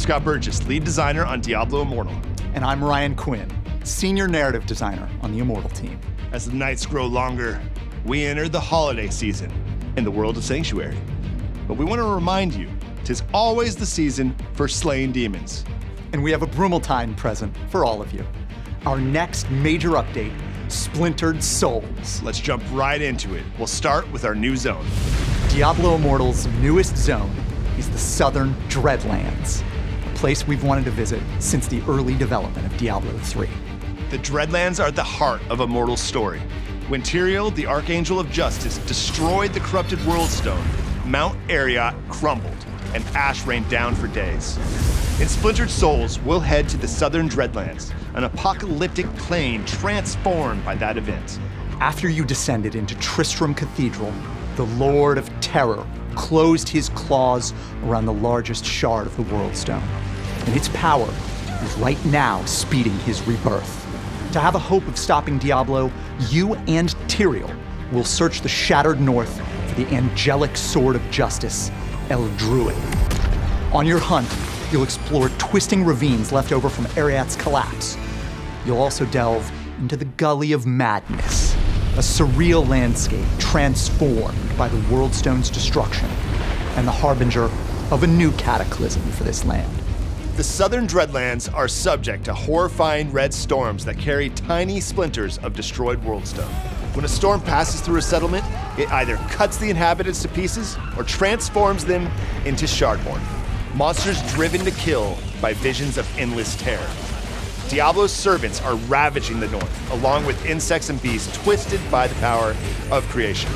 Scott Burgess, lead designer on Diablo Immortal. And I'm Ryan Quinn, senior narrative designer on the Immortal team. As the nights grow longer, we enter the holiday season in the world of Sanctuary. But we want to remind you, 'tis always the season for slaying demons. And we have a Brumaltine present for all of you. Our next major update, Splintered Souls. Let's jump right into it. We'll start with our new zone. Diablo Immortal's newest zone is the Southern Dreadlands, a place we've wanted to visit since the early development of Diablo 3. The Dreadlands are the heart of Immortal's story. When Tyrael, the Archangel of Justice, destroyed the corrupted World Stone, Mount Arreat crumbled, and ash rained down for days. In Splintered Souls, we'll head to the Southern Dreadlands, an apocalyptic plain transformed by that event. After you descended into Tristram Cathedral, the Lord of Terror closed his claws around the largest shard of the World Stone, and its power is right now speeding his rebirth. To have a hope of stopping Diablo, you and Tyrael will search the shattered north for the angelic sword of justice, El Druid. On your hunt, you'll explore twisting ravines left over from Arreat's collapse. You'll also delve into the Gully of Madness, a surreal landscape transformed by the World Stone's destruction and the harbinger of a new cataclysm for this land. The Southern Dreadlands are subject to horrifying red storms that carry tiny splinters of destroyed Worldstone. When a storm passes through a settlement, it either cuts the inhabitants to pieces or transforms them into Shardborn, monsters driven to kill by visions of endless terror. Diablo's servants are ravaging the north, along with insects and beasts twisted by the power of creation.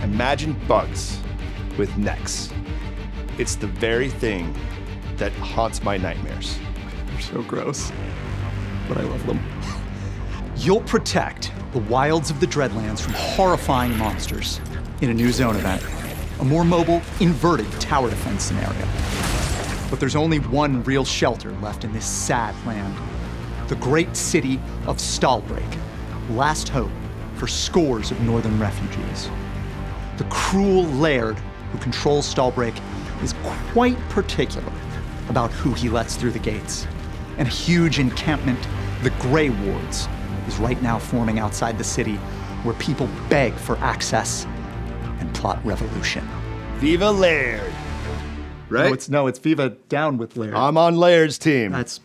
Imagine bugs with necks. It's the very thing that haunts my nightmares. They're so gross, but I love them. You'll protect the wilds of the Dreadlands from horrifying monsters in a new zone event, a more mobile, inverted tower defense scenario. But there's only one real shelter left in this sad land. The great city of Stalbreak, last hope for scores of northern refugees. The cruel laird who controls Stalbreak is quite particular about who he lets through the gates. And a huge encampment, the Grey Wards, is right now forming outside the city where people beg for access and plot revolution. Viva Laird! Right? No, it's Viva down with Laird. I'm on Laird's team. That's...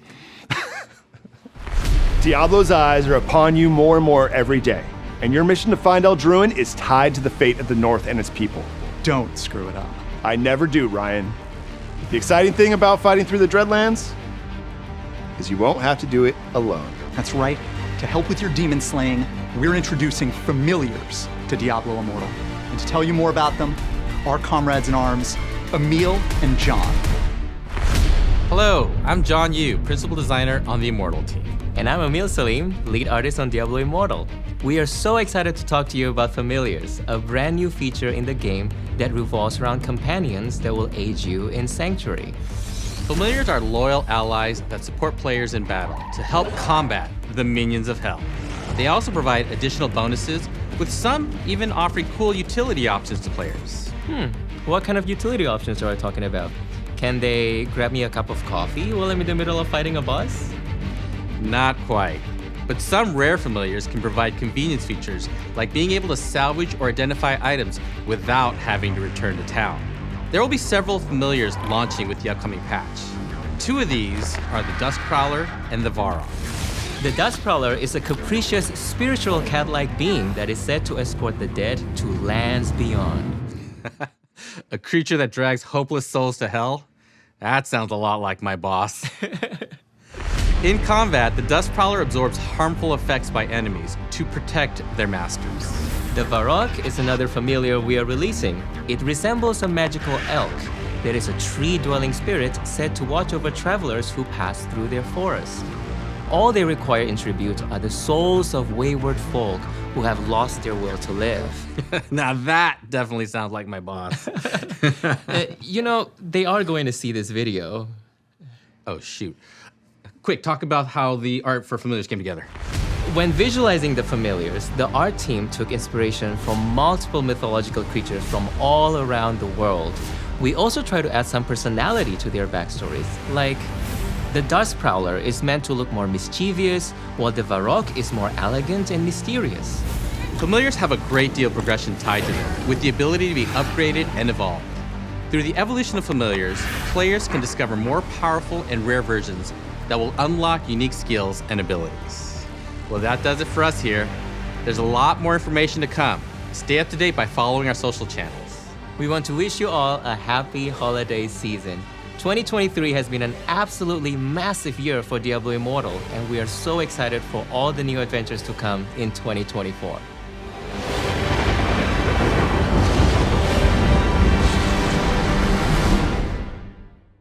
Diablo's eyes are upon you more and more every day, and your mission to find Eldruin is tied to the fate of the North and its people. Don't screw it up. I never do, Ryan. The exciting thing about fighting through the Dreadlands is you won't have to do it alone. That's right. To help with your demon slaying, we're introducing familiars to Diablo Immortal. And to tell you more about them, our comrades in arms, Emil and John. Hello, I'm John Yu, principal designer on the Immortal team. And I'm Emil Salim, lead artist on Diablo Immortal. We are so excited to talk to you about Familiars, a brand new feature in the game that revolves around companions that will aid you in Sanctuary. Familiars are loyal allies that support players in battle to help combat the minions of hell. They also provide additional bonuses, with some even offering cool utility options to players. What kind of utility options are I talking about? Can they grab me a cup of coffee while I'm in the middle of fighting a boss? Not quite. But some rare familiars can provide convenience features, like being able to salvage or identify items without having to return to town. There will be several familiars launching with the upcoming patch. Two of these are the Duskprowler and the Varrock. The Duskprowler is a capricious, spiritual cat-like being that is said to escort the dead to lands beyond. A creature that drags hopeless souls to hell? That sounds a lot like my boss. In combat, the Duskprowler absorbs harmful effects by enemies to protect their masters. The Varrock is another familiar we are releasing. It resembles a magical elk that is a tree-dwelling spirit said to watch over travelers who pass through their forest. All they require in tribute are the souls of wayward folk who have lost their will to live. Now that definitely sounds like my boss. You know, they are going to see this video. Oh, shoot. Quick, talk about how the art for Familiars came together. When visualizing the Familiars, the art team took inspiration from multiple mythological creatures from all around the world, We also try to add some personality to their backstories, like the Dust Prowler is meant to look more mischievous, while the Varrock is more elegant and mysterious. Familiars have a great deal of progression tied to them, with the ability to be upgraded and evolved. Through the evolution of familiars, players can discover more powerful and rare versions that will unlock unique skills and abilities. Well, that does it for us here. There's a lot more information to come. Stay up to date by following our social channels. We want to wish you all a happy holiday season. 2023 has been an absolutely massive year for Diablo Immortal, and we are so excited for all the new adventures to come in 2024.